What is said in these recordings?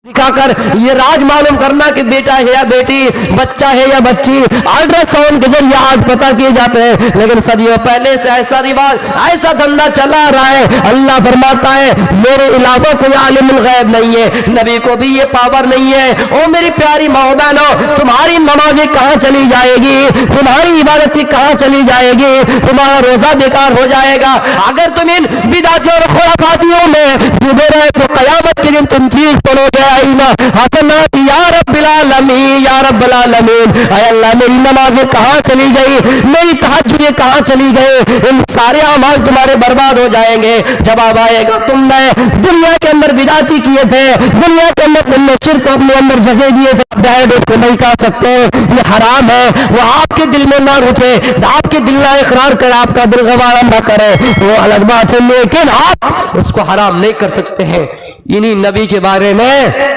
दिखाकर ये राज मालूम करना कि बेटा है या बेटी, बच्चा है या बच्ची, अल्ट्रासाउंड के जरिए आज पता किए जाते हैं। लेकिन सदियों पहले से ऐसा रिवाज, ऐसा धंधा चला आ रहा है। अल्लाह फरमाता है मेरे अलावा कोई आलिमुल गैब नहीं है, नबी को भी ये पावर नहीं है। ओ मेरी प्यारी माँ बहनों, तुम्हारी नमाजें कहाँ चली जाएगी, तुम्हारी इबादतें कहाँ चली जाएगी, तुम्हारा रोजा बेकार हो जाएगा अगर तुम इन बिदातियों और खुराफातियों में डूबे रहे। तो कयामत के दिन तुम चीख पड़ोगे हसनात या रब्बिल आलमीन, या रब्बिल आलमीन। ऐ अल्लाह मेरी नमाज़ें कहाँ चली गई, मेरी तहज्जुदें कहाँ चली गई, इन सारे अमाल तुम्हारे बर्बाद हो जाएंगे। जवाब आएगा तुमने दुनिया के अंदर बिदाती किए थे, दुनिया के अंदर तुमने शिर्क को अपने अंदर जगह दिए थे, डायरेक्ट उसको नहीं कह सकते ये हराम है। वो आपके दिल में ना रुचे, आपके दिल में इकरार कर आपका दिल गवारा ना करे, वो अलग बात है, लेकिन आप उसको हराम नहीं कर सकते हैं। इन्हीं नबी के बारे में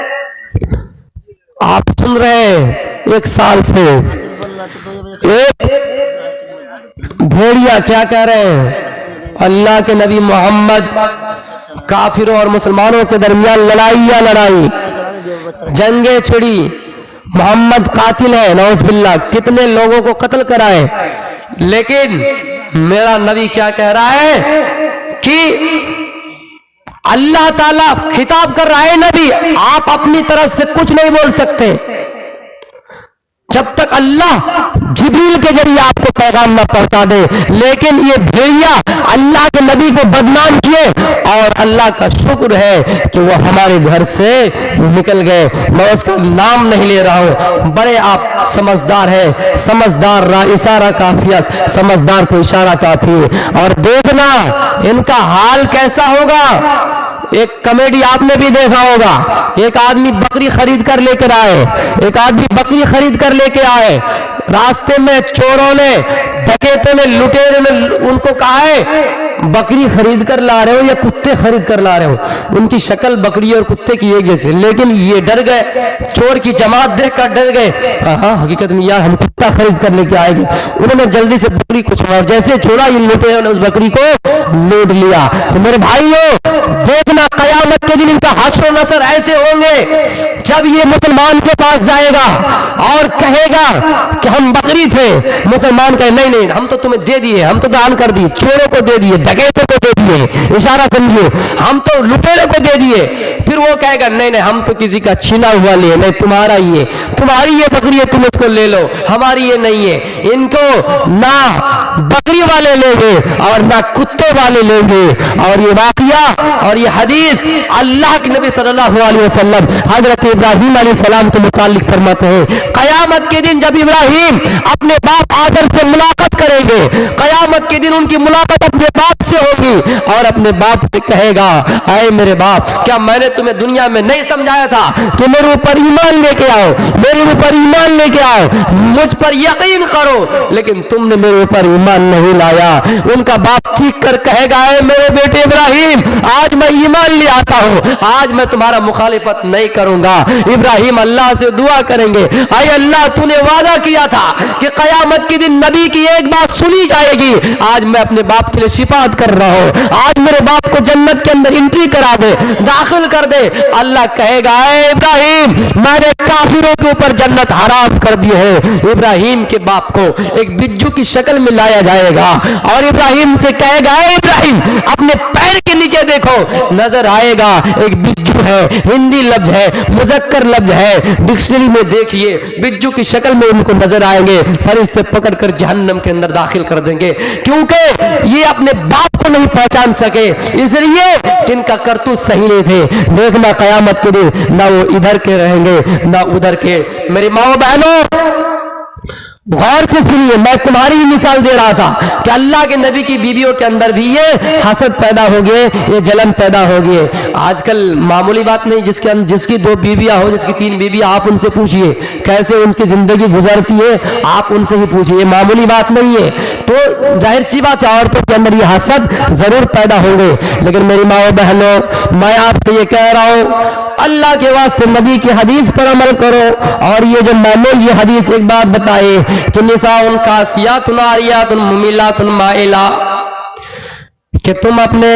आप सुन रहे हैं एक साल से एक भेड़िया क्या कह रहे हैं, अल्लाह के नबी मोहम्मद काफिरों और मुसलमानों के दरमियान लड़ाई या लड़ाई, जंगे छिड़ी, मोहम्मद कातिल है, नौज़ बिल्लाह, कितने लोगों को कत्ल कराए। लेकिन मेरा नबी क्या कह रहा है कि अल्लाह ताला खिताब कर रहा है, नबी आप अपनी तरफ से कुछ नहीं बोल सकते जब तक अल्लाह जिब्रील के जरिए आपको पैगाम न पहुंचा दे। लेकिन ये भेड़िया अल्लाह के नबी को बदनाम किए और अल्लाह का शुक्र है कि वो हमारे घर से निकल गए। मैं उसका नाम नहीं ले रहा हूं, बड़े आप समझदार है, समझदार इशारा काफी है, समझदार को इशारा काफी है। और देखना इनका हाल कैसा होगा। एक कॉमेडी आपने भी देखा होगा, एक आदमी बकरी खरीद कर लेकर आए, एक आदमी बकरी खरीद कर लेके आए, रास्ते में चोरों ने, डकैतों ने, लुटेरों ने उनको कहा है बकरी खरीद कर ला रहे हो या कुत्ते खरीद कर ला रहे हो। उनकी शक्ल बकरी और कुत्ते की एक जैसे, लेकिन ये डर गए, चोर की जमात देखकर डर गए। हाँ हकीकत में यार हम कुत्ता खरीद कर लेके आएंगे। उन्होंने जल्दी से बकरी को छोड़ा, जैसे छोड़ा इन लुटेरों ने उस बकरी को लूट लिया। तो मेरे भाइयों देखना कयामत के दिन इनका हश्र नसर ऐसे होंगे जब ये मुसलमान के पास जाएगा और कहेगा कि हम बकरी थे। मुसलमान कहे नहीं नहीं हम तो तुम्हें दे दिए, हम तो दान कर दिए, चोरों को दे दिए, डकैतों को दे दिए, इशारा समझिए, हम तो लुटेरे को दे दिए। फिर वो कहेगा नहीं नहीं हम तो किसी का छीना हुआ लिए, नहीं तुम्हारा ये, तुम्हारी ये बकरी है तुम इसको ले लो, हमारी ये नहीं है। इनको ना बकरी वाले लेंगे और ना कुत्ते वाले लेंगे। और ये वाकया और ये हदीस अल्लाह के नबी सल्लल्लाहु अलैहि वसल्लम हजरत इब्राहीम अलैहिस्सलाम के मुतालिक फरमाते हैं। कयामत के दिन जब इब्राहीम अपने बाप आदर से मुलाकात करेंगे, कयामत के दिन उनकी मुलाकात अपने बाप से होगी और अपने बाप से कहेगा ऐ मेरे बाप क्या मैंने तुम्हें दुनिया में नहीं समझाया था कि मेरे ऊपर ईमान लेके आओ, मेरे ऊपर ईमान लेके आओ, मुझ पर यकीन करो, लेकिन तुमने मेरे ऊपर ईमान नहीं लाया। उनका बाप चीख कर कहेगा ऐ मेरे बेटे इब्राहीम आज मैं ईमान ले आता हूं, आज मैं तुम्हारा मुखालिफत नहीं करूंगा। इब्राहीम अल्लाह से दुआ करेंगे ऐ अल्लाह तूने वादा किया था कि कयामत के दिन नबी की एक बात सुनी जाएगी, आज मैं अपने बाप के लिए शिफात कर रहा हूं, आज मेरे बाप को जन्नत के अंदर एंट्री करा दे, दाखिल कर दे। अल्लाह कहेगा ऐ इब्राहीम मैंने काफिरों के ऊपर जन्नत हराम कर दी है। इब्राहीम के बाप को एक बिज्जू की शक्ल में लाया जाएगा और इब्राहीम से कहेगा ऐ इब्राहीम अपने पैर के नीचे देखो, नजर आएगा एक बिज्जू है, हिंदी लफ्ज है, मुजक्कर लफ्ज है, डिक्शनरी में देखिए बिज्जू की शक्ल में उनको नजर आएंगे, फरिश्ते पकड़कर जहन्नम के अंदर दाखिल कर देंगे, क्योंकि ये अपने बाप को नहीं पहचान सके, इसलिए इनका करतूत सही नहीं थे। देखना कयामत के दिन ना वो इधर के रहेंगे ना उधर के। मेरी माओ बहनों गौर से सुनिए, मैं तुम्हारी ही मिसाल दे रहा था कि अल्लाह के नबी की बीवियों के अंदर भी ये हसद पैदा हो गए, ये जलन पैदा हो गई। आजकल मामूली बात नहीं, जिसकी 2 बीवियां हो, जिसकी 3 बीवियां, आप उनसे पूछिए कैसे उनकी जिंदगी गुजरती है, आप उनसे ही पूछिए, मामूली बात नहीं है। तो जाहिर सी बात है औरतों के अंदर ये हसद जरूर पैदा होंगे। लेकिन मेरी माओ बहनों मैं आपसे ये कह रहा हूं अल्लाह के वास्ते नबी की हदीस पर अमल करो। और ये जो मैंने ये हदीस एक बात बताई कि निसाउन कासियातुन आरियातुन मुमिलातुन माइला, کہ تم اپنے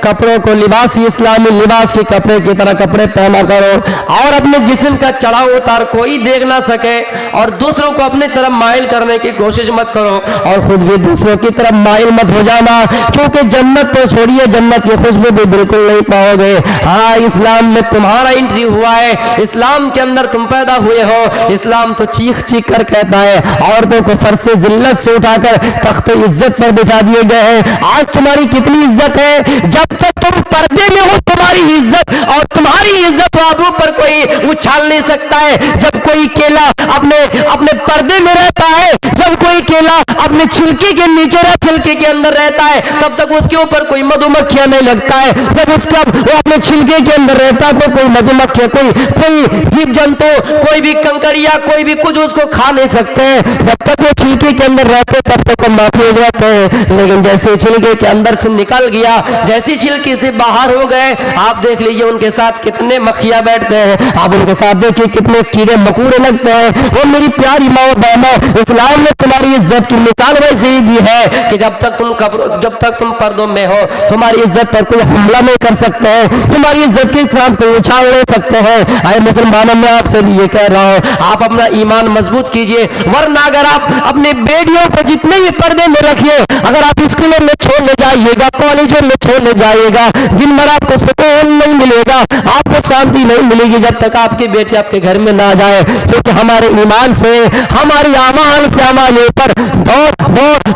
کپڑوں کو لباس اسلامی لباس کے کپڑے کی طرح کپڑے پہنا کرو اور اپنے جسم کا چڑھاؤ اتار کوئی دیکھ نہ سکے اور دوسروں کو اپنی طرف مائل کرنے کی کوشش مت کرو اور خود بھی دوسروں کی طرف مائل مت ہو جانا، کیونکہ جنت تو چھوڑیے جنت کی خوشبو بھی بالکل نہیں پاؤ گے۔ ہاں اسلام میں تمہارا انٹری ہوا ہے، اسلام کے اندر تم پیدا ہوئے ہو، اسلام تو چیخ چیخ کر کہتا ہے عورتوں کو فرش سے ذلت سے اٹھا کر تخت عزت پر بٹھا دیے گئے ہیں۔ آج تمہاری کتنی عزت ہے؟ جب تک تم پردے میں ہو تمہاری عزت اور تمہاری عزت آبرو پر کوئی اچھال نہیں سکتا ہے۔ جب کوئی کیلا اپنے پردے میں رہتا ہے، جب کوئی کیلا اپنے چھلکے کے نیچے چھلکے کے اندر رہتا ہے، تب تک اس کے اوپر کوئی مدھو مکھیاں نہیں لگتا ہے۔ جب وہ اپنے چھلکے کے اندر رہتا ہے تو کوئی مدھو مکھیاں کوئی جیب جنتو کوئی بھی کنکڑیا کوئی بھی کچھ اس کو کھا نہیں سکتے ہیں۔ جب تک وہ چھلکے کے اندر رہتے تب تک وہ محفوظ رہتے ہیں، لیکن جیسے چھلکے کے اندر سے نکل گیا، جیسی چھلکے سے باہر ہو گئے، آپ دیکھ لیجئے ان کے ساتھ کتنے مکھیاں بیٹھتے ہیں، آپ ان کے ساتھ دیکھیے کتنے کیڑے مکوڑے لگتے ہیں۔ وہ میری پیاری ماں بہنوں، اسلام نے تمہاری عزت کی مثال ویسے ہی دی ہے کہ جب تک تم پردوں میں ہو تمہاری عزت پر کوئی حملہ نہیں کر سکتے ہیں، تمہاری عزت کے ساتھ کوئی اچھال نہیں سکتے ہیں۔ اے مسلمانوں، میں آپ سے بھی یہ کہہ رہا ہوں، آپ اپنا ایمان مضبوط کیجئے، ورنہ اگر آپ اپنے بیٹیوں کو جتنے ہی پردے میں رکھیے، اگر آپ اسکولوں میں چھوڑنے جائیے گا، کالجوں میں چھوڑنے جائیے گا، دن بھر آپ کو سکون نہیں ملے گا، آپ کو شانتی نہیں ملے گی جب تک آپ کی بیٹی آپ کے گھر میں نہ جائے، کیونکہ ہمارے ایمان سے ہماری اعمال سے ہمارے اوپر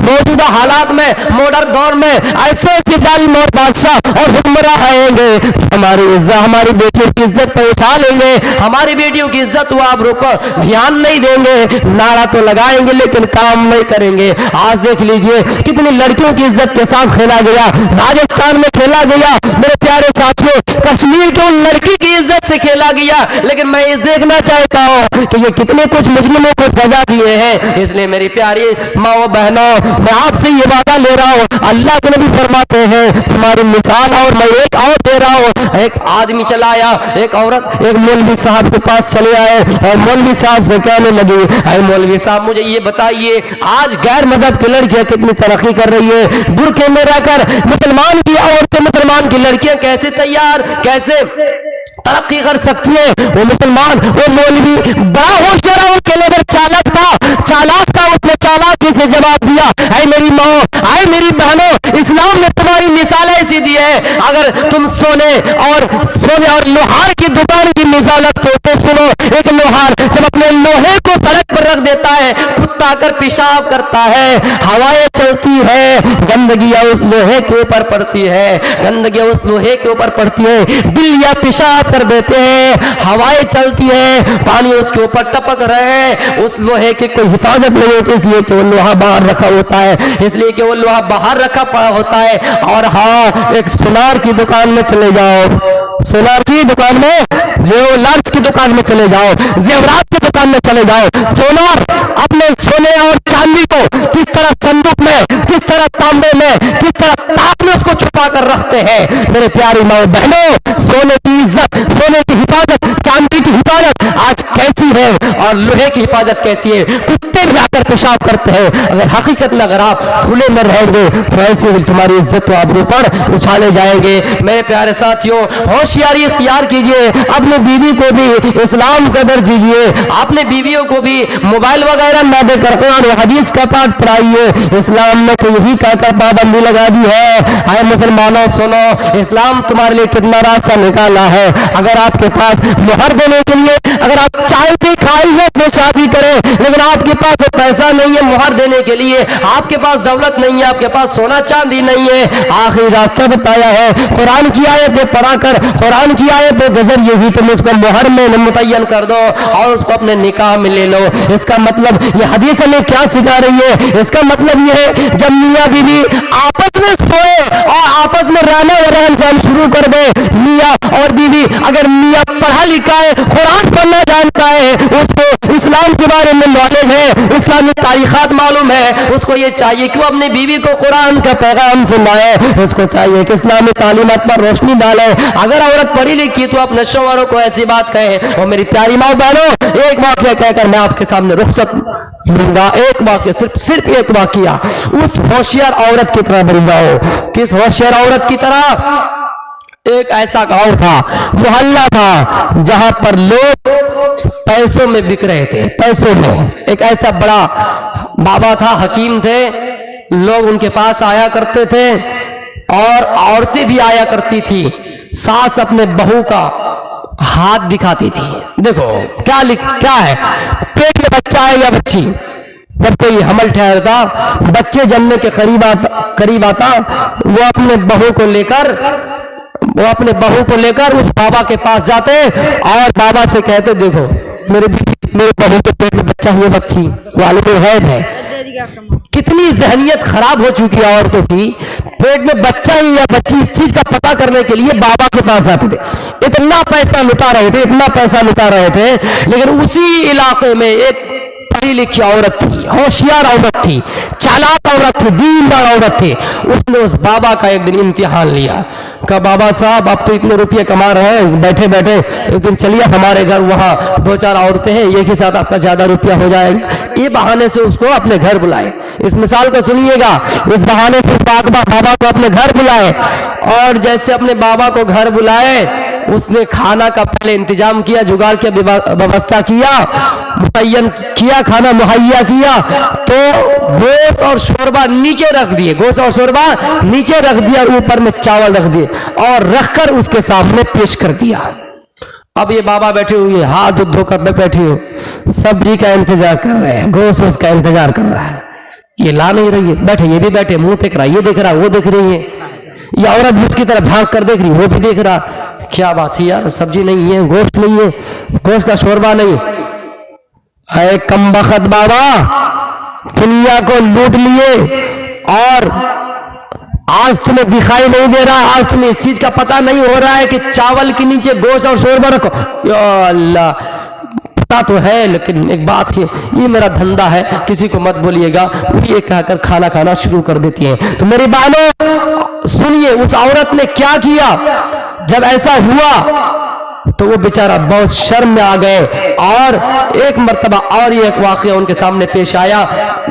موجودہ حالات میں ماڈرن دور میں ایسے ظالم اور بادشاہ اور حکمراں آئیں گے، ہماری بیٹیوں کی عزت پر اٹھا لیں گے، ہماری بیٹیوں کی عزت و آبرو پر دھیان نہیں دیں گے، نعرہ تو لگائیں گے لیکن کام نہیں کریں گے۔ آج دیکھ لیجئے کتنی لڑکیوں کی عزت کے ساتھ کھیلا گیا، راجستھان میں کھیلا گیا، میرے پیارے ساتھیوں کشمیر کے ان لڑکی کی عزت سے کھیلا گیا، لیکن میں یہ دیکھنا چاہتا ہوں کہ یہ کتنے کچھ مجرموں کو سزا دیے ہیں۔ اس لیے میری پیاری ماں و بہنوں، میں آپ سے یہ وعدہ لے رہا ہوں، اللہ کے نبی فرماتے ہیں تمہاری مثال اور میں ایک اور دے رہا ہوں۔ ایک آدمی چلا آیا، ایک عورت ایک مولوی صاحب کے پاس چلے آئے اور مولوی صاحب سے کہنے لگی، اے مولوی صاحب مجھے یہ بتائیے آج غیر مذہب کی لڑکیاں کتنی ترقی کر رہی ہے، برقعے میں رہ کر مسلمان کی عورتیں مسلمان کی لڑکیاں کیسے ترقی کر سکتی ہے؟ وہ مسلمان وہ مولوی بڑا ہوشیار اور کلیور چالاک تھا، اس نے چالاکی سے جواب دیا، اے میری ماں، اے میری بہنوں، اسلام نے تمہاری مثال ایسی دی ہے، اگر تم سونے اور لوہار کی دکان کی مثالت کو تو سنو، ایک لوہار جب اپنے لوہے کو سڑک پر رکھ دیتا ہے، خود آ کر پیشاب کرتا ہے، ہوائیں چلتی ہے، گندگیاں اس لوہے کے اوپر پڑتی ہے، بل یا پیشاب کر دیتے ہیں، ہوائیں چلتی ہے، پانی اس کے اوپر ٹپک رہے ہیں، اس لوہے کی کوئی حفاظت نہیں ہوتی، اس لیے کہ وہ لوہا باہر رکھا ہوتا ہے، اور ہاں ایک سونار کی دکان میں چلے جاؤ، سونار کی دکان میں جیولرز کی دکان میں چلے جاؤ، زیورات کی دکان میں چلے جاؤ، سونار اپنے سونے اور چاندی کو کس طرح صندوق میں، کس طرح تانبے میں، کس طرح تاک میں اس کو چھپا کر رکھتے ہیں۔ میرے پیاری ماں بہنوں، سونے کی عزت، سونے کی حفاظت، چاندی کی حفاظت آج کیسی ہے اور لوہے کی حفاظت کیسی ہے؟ کتے بھی آ کر پیشاب کرتے ہیں۔ اگر حقیقت میں اگر آپ کھلے میں رہیں گے تو ایسے ہی تمہاری عزت و آبرو پر اچھالے جائیں گے۔ میرے پیارے ساتھیوں، ہوشیاری اختیار کیجئے، اپنے بیوی کو بھی اسلام کا درس دیجئے، اپنے بیویوں کو بھی موبائل وغیرہ نہ دے کر قرآن و حدیث کا پاٹ پڑھائیے۔ اسلام نے تو یہی کہہ کر پابندی لگا دی ہے، اے مسلمانوں سنو، اسلام تمہارے لیے کتنا راستہ نکالا ہے۔ اگر آپ کے پاس مہر دینے کے لیے، اگر آپ چاہتے خواہشت میں شادی کریں لیکن آپ کے پاس پیسہ نہیں ہے مہر دینے کے لیے، آپ کے پاس دولت نہیں ہے، آپ کے پاس سونا چاندی نہیں ہے، آخری راستہ بتایا ہے قرآن کی آیتیں پڑھا کر، قرآن کی آیتیں گزر یہی تم اس کو مہر میں متعین کر دو اور اس کو اپنے نکاح میں لے لو۔ اس کا مطلب یہ حدیث ہمیں کیا سکھا رہی ہے؟ اس کا مطلب یہ ہے جب میاں بیوی آپس میں سوئے اور آپس میں رہنا و رہن سہن شروع کر دے، میاں اور بیوی، اگر میاں پڑھا لکھا ہے، قرآن پڑھنا جانتا ہے है, उसको इस्लाम के बारे में नॉलेज है, इस्लामी तारीखात मालूम है, उसको ये चाहिए कि वो अपनी बीवी को कुरान का पैगाम सुनाए, उसको चाहिए कि इस्लामी तालीमात पर रोशनी डाले। अगर औरत पढ़ी लिखी तो अपने शौहरों को ऐसी बात कहे, और मेरी प्यारी माँ बहनों, एक वाक़या कहकर मैं आपके सामने रुखसत लूंगा। एक वाक़या, सिर्फ एक वाक़या, उस होशियार औरत की तरह बन जाओ। किस होशियार औरत की तरह? एक ऐसा गांव था, मोहल्ला था, जहां पर लोग पैसों में बिक रहे थे, पैसों में। एक ऐसा बड़ा बाबा था, हकीम थे, लोग उनके पास आया करते थे और औरतें भी आया करती थी। सास अपने बहू का हाथ दिखाती थी, देखो क्या है, पेट में बच्चा है या बच्ची। जब कोई हमल ठहरता, बच्चे जन्मने के करीब आता, वो अपने बहू को लेकर उस बाबा के पास जाते और बाबा से कहते, देखो मेरे बहू के पेट में बच्चा है, बच्ची वालिद गैब है। कितनी जहनियत खराब हो चुकी है औरतों की, पेट में बच्चा ही या बच्ची, इस चीज का पता करने के लिए बाबा के पास जाते थे। इतना पैसा लुटा रहे थे, लेकिन उसी इलाके में एक पढ़ी लिखी औरत थी, होशियार औरत थी, चालाक औरत थी, दीनदार औरत थी। उसने उस बाबा का एक दिन इम्तिहान लिया। कहा, बाबा साहब आप तो इतने रुपये कमा रहे हैं, बैठे बैठे एक दिन चलिए हमारे घर, वहाँ 2-4 औरतें हैं, एक ही साथ आपका ज्यादा रुपया हो जाएगा। ये बहाने से उसको अपने घर बुलाए। इस मिसाल को सुनिएगा, इस बहाने से उस बाबा को अपने घर बुलाए, और जैसे अपने बाबा को घर बुलाए, उसने खाना का पहले इंतजाम किया, जुगाड़ की व्यवस्था किया, खाना मुहैया किया। तो गोश्त और शोरबा नीचे रख दिए, और ऊपर में चावल रख दिए, और रखकर उसके सामने पेश कर दिया। अब ये बाबा बैठे हुए, हाथ धोकर बैठे हो, सब्जी का इंतजार कर रहे हैं, गोश्त का इंतजार कर रहा है, ये ला नहीं रही है। बैठे, ये भी बैठे, मुंह देख रहा, ये देख रहा, वो देख रही है, ये औरत भी उसकी तरफ भाग कर देख रही, वो भी देख रहा। क्या बात है यार, सब्जी नहीं है, गोश्त नहीं है, गोश्त का शोरबा नहीं। अरे कमबख्त बाबा, दुनिया को लूट लिए और आज तुम्हें दिखाई नहीं दे रहा, आज तुम्हें इस चीज का पता नहीं हो रहा है कि चावल के नीचे गोश्त और शोरबा रखो। या अल्लाह, पता तो है, लेकिन एक बात है, ये मेरा धंधा है, किसी को मत बोलिएगा। वो ये कहकर खाना खाना शुरू कर देती है। तो मेरी बहनों सुनिए, उस औरत ने क्या किया। जब ऐसा हुआ तो वो बेचारा बहुत शर्म में आ गए, और एक मर्तबा और ये एक वाकया उनके सामने पेश आया।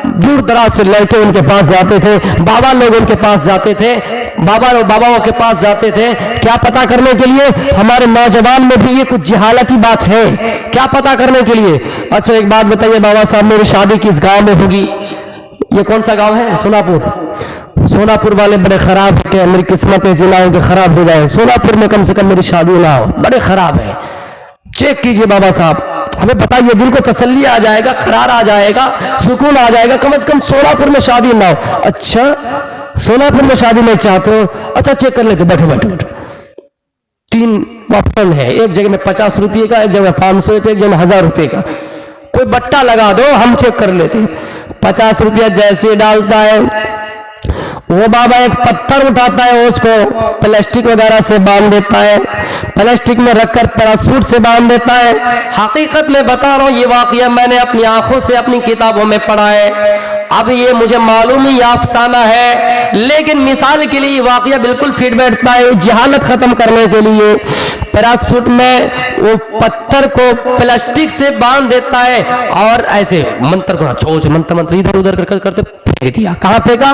दूर दराज से लड़के उनके पास जाते थे, बाबा लोग उनके पास जाते थे, बाबाओं के पास जाते थे, क्या पता करने के लिए। हमारे नौजवान में भी ये कुछ जहालती बात है, क्या पता करने के लिए। अच्छा एक बात बताइए बाबा साहब, मेरी शादी किस गांव में होगी? ये कौन सा गांव है? सोनापुर वाले बड़े खराब है, मेरी किस्मत ऐसी ना हो कि खराब हो जाए, सोनापुर में कम से कम मेरी शादी ना हो, बड़े खराब है। चेक कीजिए बाबा साहब, हमें बताइए, दिल को तसल्ली आ जाएगा, करार आ जाएगा, सुकून आ जाएगा, कम से कम सोनापुर में शादी ना हो। अच्छा सोनापुर में शादी नहीं चाहते हो? अच्छा चेक कर लेते, बैठो 3 ऑप्शन है, एक जगह में 50 रुपये का, एक जगह 500 रुपये, एक जगह 1000 रुपये का। कोई बट्टा लगा दो, हम चेक कर लेते। 50 रुपया जैसे डालता है, वो बाबा एक पत्थर उठाता है, उसको प्लास्टिक वगैरह से बांध देता है, प्लास्टिक में रखकर पैरासूट से बांध देता है। हकीकत में बता रहा हूँ, ये वाकया मैंने अपनी आंखों से अपनी किताबों में पढ़ा है। अब ये मुझे मालूम ही अफसाना है, लेकिन मिसाल के लिए ये वाकया बिल्कुल फिट बैठता है। जहालत खत्म करने के लिए पैरासूट में वो पत्थर को प्लास्टिक से बांध देता है, और ऐसे मंत्र को मंत्र इधर उधर करते फेंक दिया। कहाँ फेंका?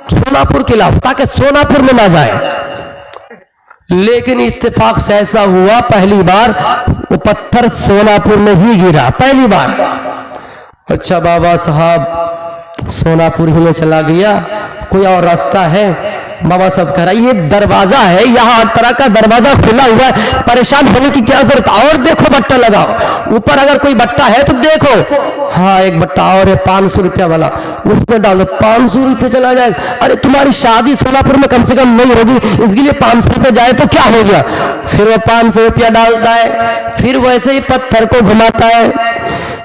सोनापुर किला, ताकि सोनापुर में ना जाए। लेकिन इत्तेफाक से ऐसा हुआ, पहली बार वो पत्थर सोनापुर में ही गिरा, पहली बार। अच्छा बाबा साहब सोनापुर ही में चला गया, कोई और रास्ता है? बाबा साहब कह रहा है ये दरवाजा है, यहाँ हर तरह का दरवाजा खुला हुआ है, परेशान होने की क्या जरूरत, और देखो बट्टा लगाओ, ऊपर अगर कोई बट्टा है तो देखो। हाँ एक बट्टा और है 500 रुपया वाला, उसमें डालो, 500 रुपये चला जाएगा। अरे तुम्हारी शादी सोनापुर में कम से कम नहीं होगी, इसके लिए 500 रुपये जाए तो क्या हो गया। फिर वो 500 रुपया डालता है, फिर वैसे ही पत्थर को घुमाता है,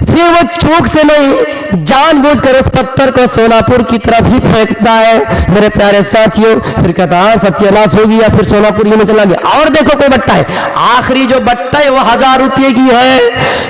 फिर वो चूक से नहीं जानबूझकर उस पत्थर को सोनापुर की तरफ ही फेंकता है। मेरे प्यारे साथियों, फिर कहता हाँ सत्यानाश हो गया, फिर सोनापुरी में चला गया। और देखो कोई बट्टा है, आखिरी जो बट्टा है वो 1000 रुपये की है,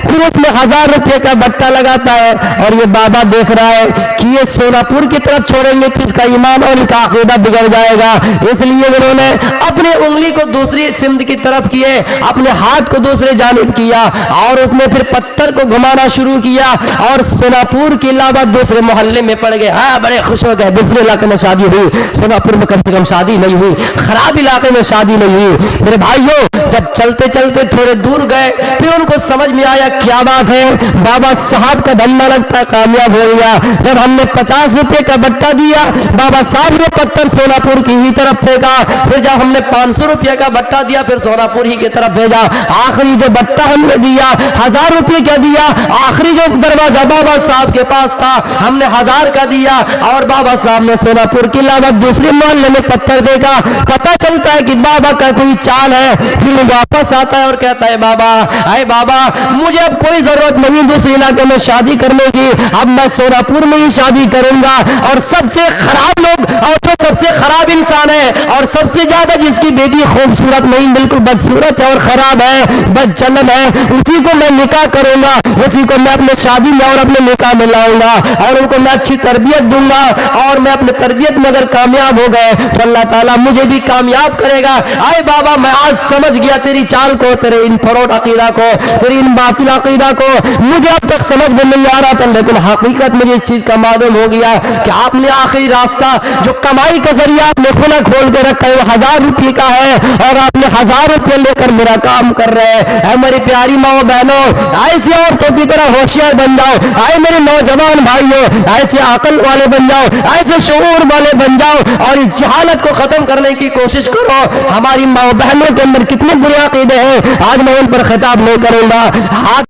फिर उसमें 1000 रुपये का बट्टा लगाता है, और ये बाबा देख रहा है कि ये सोनापुर की तरफ छोड़ेंगे तो इसका ईमान और इनका अकीदा बिगड़ जाएगा, इसलिए उन्होंने अपने उंगली को दूसरी सिमत की तरफ किए, अपने हाथ को दूसरे जानिब किया, और उसने फिर पत्थर को घुमाना शुरू किया, और सोनापुर के अलावा दूसरे मोहल्ले में पड़ गए। हाँ, बड़े खुश हो गए, दूसरे इलाके में शादी हुई, सोनापुर में कम से कम शादी नहीं हुई, खराब इलाके में शादी नहीं हुई। मेरे भाइयों, जब चलते चलते थोड़े दूर गए, फिर उनको समझ में आया क्या बात है, बाबा साहब का धंधा लगता है कामयाब हो गया। जब हमने 50 रुपए का बट्टा दिया, बाबा साहब ने पत्थर सोनापुर की ही तरफ फेंका, फिर जब हमने 500 रुपये का बट्टा दिया, फिर सोनापुर ही की तरफ भेजा। आखिरी जो बट्टा हमने दिया 1000 रुपये का दिया, आखिरी जो दरवाजा बाबा साहब के पास था हमने 1000 का दिया, और बाबा साहब ने सोनापुर के अलावा दूसरे मोहल्ले में पत्थर देगा। पता चलता है कि बाबा का कोई चाल है। फिर वापस आता है और कहता है बाबा, अरे बाबा मुझे अब कोई जरूरत नहीं दूसरे इलाके में शादी करने की, अब मैं सोनापुर में ही शादी करूंगा। और सबसे खराब लोग और जो सबसे खराब इंसान है और सबसे ज्यादा जिसकी बेटी खूबसूरत नहीं बिल्कुल बदसूरत है और खराब है, बदचलन है, उसी को मैं निकाह करूंगा, उसी को मैं अपने शादी में और अपने निकाह में लाऊंगा, और उनको मैं अच्छी तरबियत दूंगा, और मैं अपने तरबियत में अगर कामयाब हो गए तो अल्लाह ताला मुझे भी कामयाब करेगा। आए बाबा मैं आज समझ गया तेरी चाल को, तेरे इन फरोट अकीदा को, तेरी इन बातिल अकीदा को, मुझे अब तक समझ में नहीं आ रहा था, लेकिन हकीकत मुझे इस चीज का मालूम हो गया कि आपने आखिरी रास्ता जो कमाई का जरिया आपने खुला खोल के रखा है वो 1000 रुपये का है, और आपने 1000 रुपये लेकर मेरा काम कर रहे हैं। मेरी प्यारी माँ बहनों, ऐसी औरतों की तरह होशियार बन जाओ, आए मेरे नौजवान भाइयों ऐसे अकल वाले बन जाओ, ऐसे शऊर वाले बन जाओ, और इस जहालत को खत्म करने की कोशिश करो। हमारी माँ बहनों के अंदर कितने बुरे अकीदे हैं, आज मैं उन पर खिताब नहीं करूंगा। हाथ